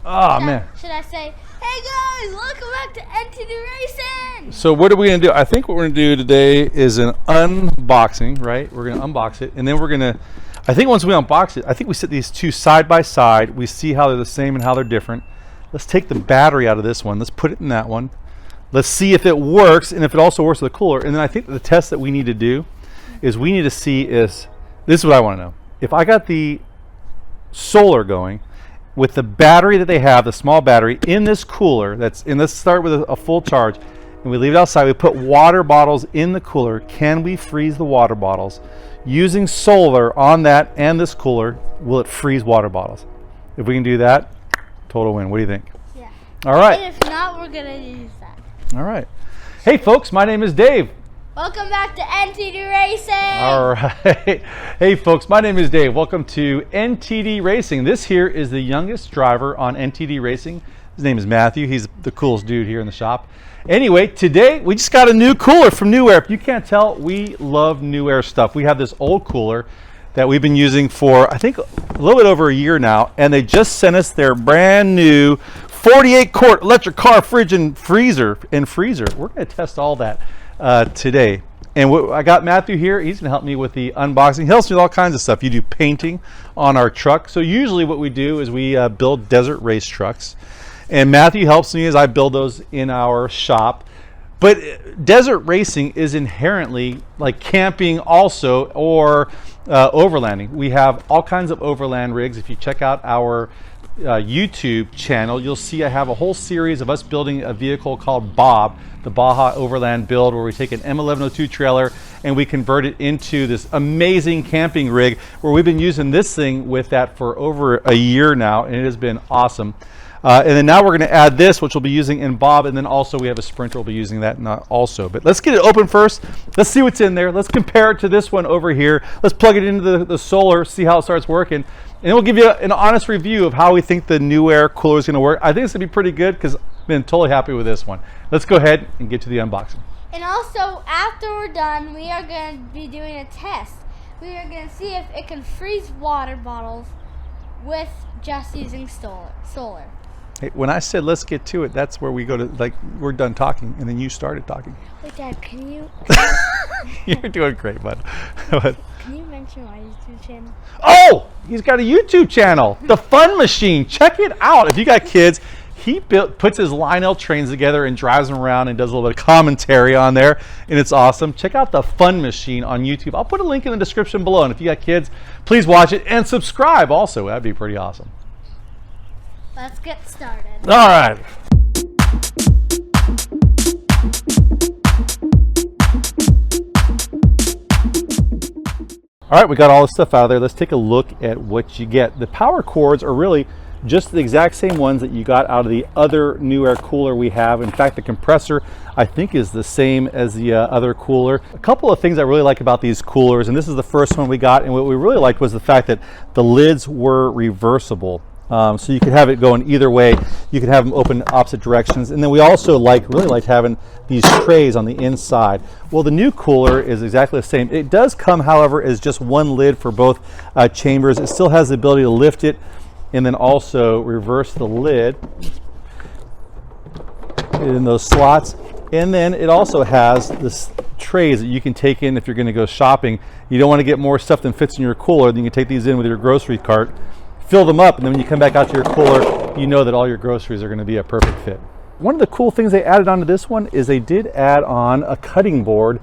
Oh, man. Should I say, hey guys, welcome back to NTD Racing? So what are we going to do? I think what we're going to do today is an unboxing, right? We're going to unbox it, and then we're going to, I think once we unbox it, I think we set these two side by side. We see how they're the same and how they're different. Let's take the battery out of this one. Let's put it in that one. Let's see if it works and if it also works with the cooler. And then I think the test that we need to do is we need to see is, this is what I want to know. If I got the solar going with the battery that they have, the small battery in this cooler, and let's start with a full charge, and we leave it outside, we put water bottles in the cooler, can we freeze the water bottles? Using solar on that and this cooler, will it freeze water bottles? If we can do that, total win. What do you think? Yeah. All right. And if not, we're going to use that. All right. Hey folks, my name is Dave. Welcome back to NTD Racing. All right. Hey folks, my name is Dave. Welcome to NTD Racing. This here is the youngest driver on NTD Racing. His name is Matthew. He's the coolest dude here in the shop. Anyway, today we just got a new cooler from Newair. If you can't tell, we love Newair stuff. We have this old cooler that we've been using for, I think, a little bit over a year now, and they just sent us their brand new 48-quart electric car fridge and freezer. We're going to test all that today. And I got Matthew here. He's going to help me with the unboxing. He helps me with all kinds of stuff. You do painting on our truck. So usually what we do is we build desert race trucks. And Matthew helps me as I build those in our shop. But desert racing is inherently like camping also, or overlanding. We have all kinds of overland rigs. If you check out our YouTube channel, you'll see I have a whole series of us building a vehicle called Bob, the Baja Overland build, where we take an M1102 trailer and we convert it into this amazing camping rig, where we've been using this thing with that for over a year now, and it has been awesome. And then now we're going to add this, which we'll be using in Bob, and then also we have a Sprinter we'll be using that also. But let's get it open first. Let's see what's in there. Let's compare it to this one over here. Let's plug it into the solar, see how it starts working. And we'll give you an honest review of how we think the Newair cooler is going to work. I think it's going to be pretty good because I've been totally happy with this one. Let's go ahead and get to the unboxing. And also, after we're done, we are going to be doing a test. We are going to see if it can freeze water bottles with just using solar. Hey, when I said let's get to it, that's where we go to, like, we're done talking, and then you started talking. Wait, Dad, can you... You're doing great, bud. Can you mention my YouTube channel? Oh, he's got a YouTube channel, The Fun Machine. Check it out. If you got kids, he puts his Lionel trains together and drives them around and does a little bit of commentary on there, and it's awesome. Check out The Fun Machine on YouTube. I'll put a link in the description below, and if you got kids, please watch it and subscribe also. That'd be pretty awesome. Let's get started. All right. All right, we got all the stuff out of there. Let's take a look at what you get. The power cords are really just the exact same ones that you got out of the other Newair cooler we have. In fact, the compressor, I think, is the same as the other cooler. A couple of things I really like about these coolers, and this is the first one we got, and what we really liked was the fact that the lids were reversible. So you could have it going either way. You could have them open opposite directions. And then we also really liked having these trays on the inside. Well, the new cooler is exactly the same. It does come, however, as just one lid for both chambers. It still has the ability to lift it and then also reverse the lid in those slots. And then it also has this trays that you can take in if you're going to go shopping. You don't want to get more stuff than fits in your cooler, then you can take these in with your grocery cart, fill them up, and then when you come back out to your cooler, you know that all your groceries are going to be a perfect fit. One of the cool things they added onto this one is they did add on a cutting board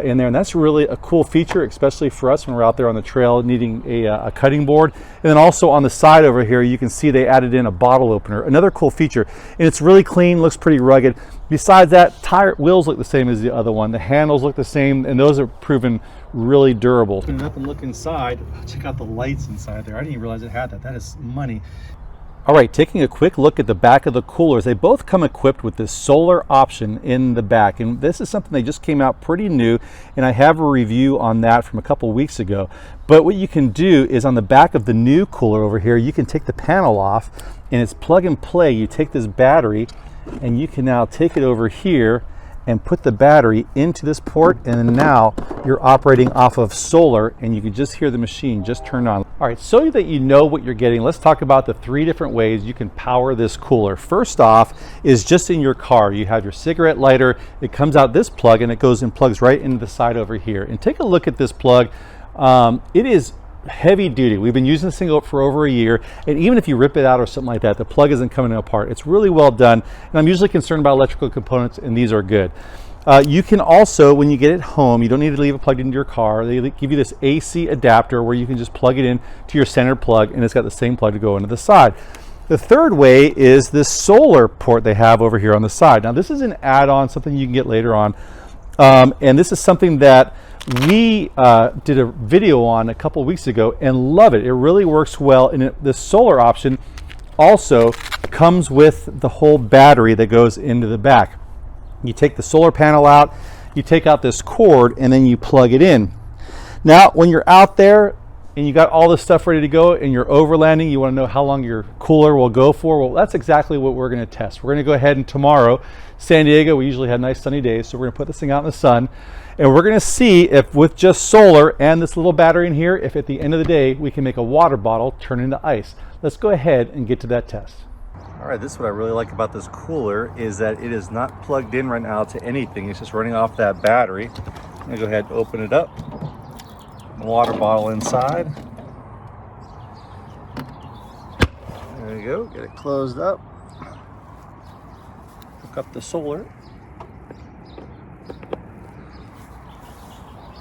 in there, and that's really a cool feature, especially for us when we're out there on the trail needing a cutting board. And then also on the side over here, you can see they added in a bottle opener, another cool feature. And it's really clean, looks pretty rugged. Besides that, wheels look the same as the other one. The handles look the same, and those are proven really durable. Open it up and look inside. Check out the lights inside there. I didn't even realize it had that. That is money. All right, taking a quick look at the back of the coolers, they both come equipped with this solar option in the back, and this is something they just came out pretty new, and I have a review on that from a couple weeks ago. But what you can do is on the back of the new cooler over here, you can take the panel off, and it's plug and play. You take this battery, and you can now take it over here and put the battery into this port, and then now you're operating off of solar, and you can just hear the machine just turn on. All right, so that you know what you're getting, let's talk about the 3 different ways you can power this cooler. First off is just in your car. You have your cigarette lighter, it comes out this plug and it goes and plugs right into the side over here. And take a look at this plug. It is heavy duty. We've been using this thing for over a year, and even if you rip it out or something like that, the plug isn't coming apart. It's really well done, and I'm usually concerned about electrical components, and these are good. You can also, when you get it home, you don't need to leave it plugged into your car. They give you this AC adapter where you can just plug it in to your center plug, and it's got the same plug to go into the side. The third way is this solar port they have over here on the side. Now this is an add-on, something you can get later on, and this is something that we did a video on a couple weeks ago and love it. It really works well, and the solar option also comes with the whole battery that goes into the back. You take the solar panel out, you take out this cord, and then you plug it in. Now, when you're out there and you got all this stuff ready to go and you're overlanding, you want to know how long your cooler will go for, well, that's exactly what we're going to test. We're going to go ahead and tomorrow, San Diego, we usually have nice sunny days, so we're going to put this thing out in the sun, and we're going to see if with just solar and this little battery in here, if at the end of the day we can make a water bottle turn into ice. Let's go ahead and get to that test. All right, this is what I really like about this cooler is that it is not plugged in right now to anything. It's just running off that battery. I'm gonna go ahead and open it up. Water bottle inside. There you go, get it closed up. Hook up the solar.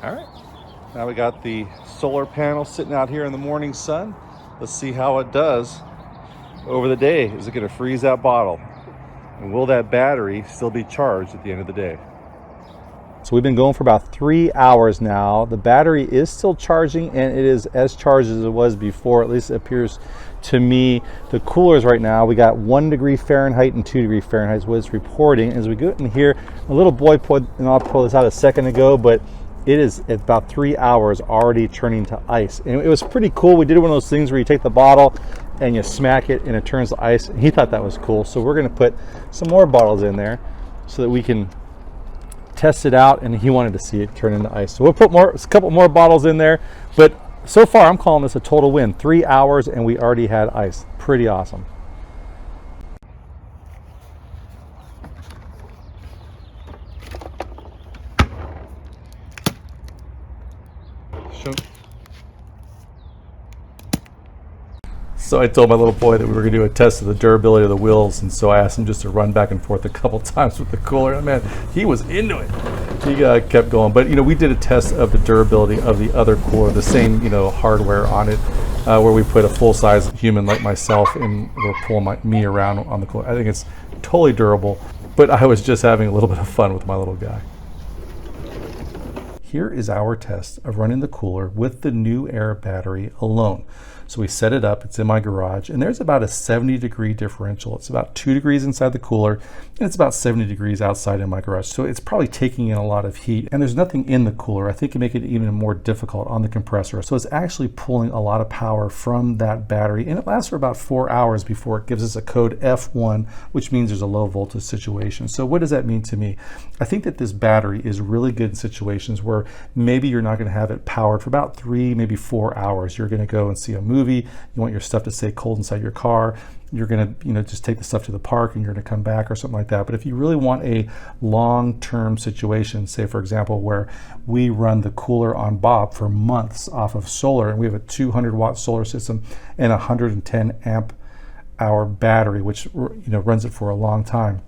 All right, now we got the solar panel sitting out here in the morning sun. Let's see how it does over the day. Is it going to freeze that bottle? And will that battery still be charged at the end of the day? So we've been going for about 3 hours now. The battery is still charging, and it is as charged as it was before. At least it appears to me. The coolers right now, we got 1 degree Fahrenheit and 2 degree Fahrenheit is what it's reporting. As we go in here, a little boy pulled, and I'll pull this out a second ago, but it is at about 3 hours already turning to ice. And it was pretty cool. We did one of those things where you take the bottle and you smack it and it turns to ice. He thought that was cool. So we're gonna put some more bottles in there so that we can test it out, and he wanted to see it turn into ice. So we'll put a couple more bottles in there, but so far I'm calling this a total win. 3 hours and we already had ice. Pretty awesome. So I told my little boy that we were going to do a test of the durability of the wheels, and so I asked him just to run back and forth a couple times with the cooler. And man, he was into it. He kept going. But we did a test of the durability of the other cooler, the same hardware on it, where we put a full-size human like myself and we're pulling me around on the cooler. I think it's totally durable, but I was just having a little bit of fun with my little guy. Here is our test of running the cooler with the Newair battery alone. So we set it up, it's in my garage, and there's about a 70-degree differential. It's about 2 degrees inside the cooler, and it's about 70 degrees outside in my garage. So it's probably taking in a lot of heat, and there's nothing in the cooler. I think it make it even more difficult on the compressor. So it's actually pulling a lot of power from that battery, and it lasts for about 4 hours before it gives us a code F1, which means there's a low voltage situation. So what does that mean to me? I think that this battery is really good in situations where maybe you're not gonna have it powered for about 3, maybe 4 hours. You're gonna go and see a movie, you want your stuff to stay cold inside your car, you're gonna just take the stuff to the park and you're gonna come back or something like that. But if you really want a long-term situation, say for example where we run the cooler on Bob for months off of solar, and we have a 200-watt solar system and a 110 amp hour battery, which runs it for a long time.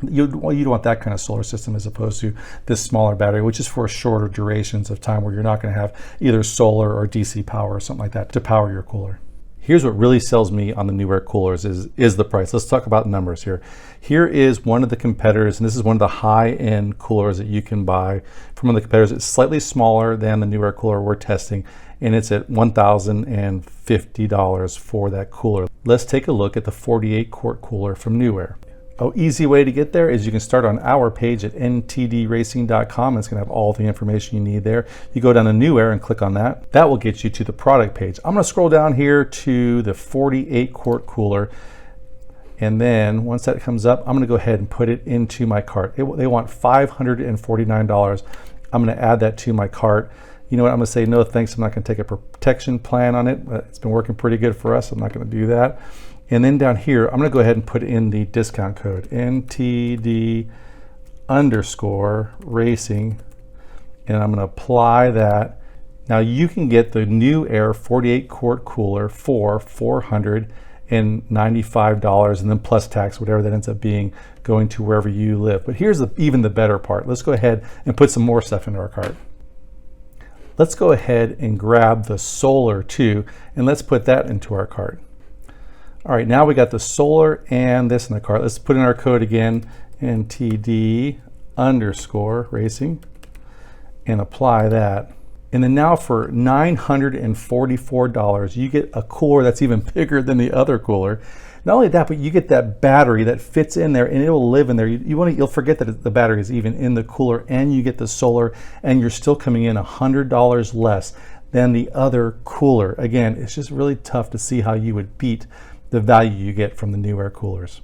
You'd want that kind of solar system as opposed to this smaller battery, which is for shorter durations of time where you're not going to have either solar or DC power or something like that to power your cooler. Here's what really sells me on the Newair coolers is the price. Let's talk about numbers here. Here is one of the competitors, and this is one of the high-end coolers that you can buy from one of the competitors. It's slightly smaller than the Newair cooler we're testing, and it's at $1,050 for that cooler. Let's take a look at the 48-quart cooler from Newair. An easy way to get there is you can start on our page at ntdracing.com. It's going to have all the information you need there. You go down to Newair and click on that. That will get you to the product page. I'm going to scroll down here to the 48-quart cooler. And then once that comes up, I'm going to go ahead and put it into my cart. They want $549. I'm going to add that to my cart. you know what, I'm gonna say no thanks. I'm not gonna take a protection plan on it, but it's been working pretty good for us. I'm not gonna do that. And then down here, I'm gonna go ahead and put in the discount code, NTD_racing, and I'm gonna apply that. Now you can get the Newair 48 quart cooler for $495, and then plus tax, whatever that ends up being, going to wherever you live. But here's even the better part. Let's go ahead and put some more stuff into our cart. Let's go ahead and grab the solar too, and let's put that into our cart. All right, now we got the solar and this in the cart. Let's put in our code again, NTD_racing, and apply that. And then now for $944, you get a cooler that's even bigger than the other cooler. Not only that, but you get that battery that fits in there, and it will live in there. You'll forget that the battery is even in the cooler, and you get the solar, and you're still coming in $100 less than the other cooler. Again, it's just really tough to see how you would beat the value you get from the Newair coolers.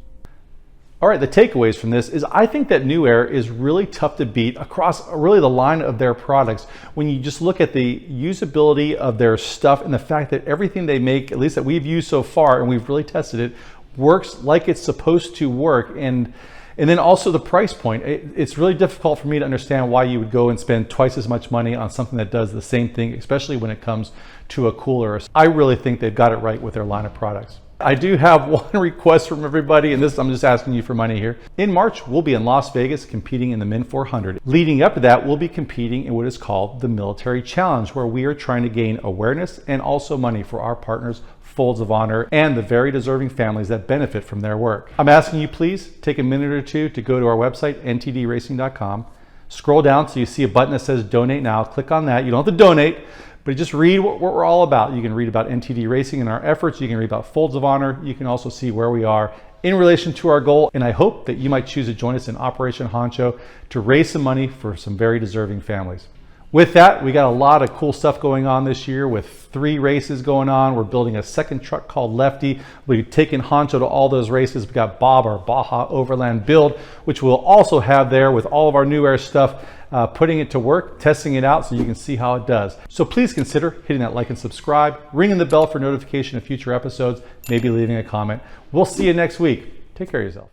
All right, the takeaways from this is I think that Newair is really tough to beat across really the line of their products when you just look at the usability of their stuff and the fact that everything they make, at least that we've used so far and we've really tested it, works like it's supposed to work. And then also the price point. It's really difficult for me to understand why you would go and spend twice as much money on something that does the same thing, especially when it comes to a cooler. I really think they've got it right with their line of products. I do have one request from everybody, and this I'm just asking you for money here. In March, we'll be in Las Vegas competing in the Men 400. Leading up to that, we'll be competing in what is called the Military Challenge, where we are trying to gain awareness and also money for our partners, Folds of Honor, and the very deserving families that benefit from their work. I'm asking you, please take a minute or two to go to our website, ntdracing.com. Scroll down so you see a button that says Donate Now. Click on that. You don't have to donate, but just read what we're all about. You can read about NTD Racing and our efforts. You can read about Folds of Honor. You can also see where we are in relation to our goal. And I hope that you might choose to join us in Operation Honcho to raise some money for some very deserving families. With that, we got a lot of cool stuff going on this year with 3 races going on. We're building a second truck called Lefty. We've taken Honcho to all those races. We got Bob, our Baja Overland build, which we'll also have there with all of our Newair stuff, putting it to work, testing it out so you can see how it does. So please consider hitting that like and subscribe, ringing the bell for notification of future episodes, maybe leaving a comment. We'll see you next week. Take care of yourself.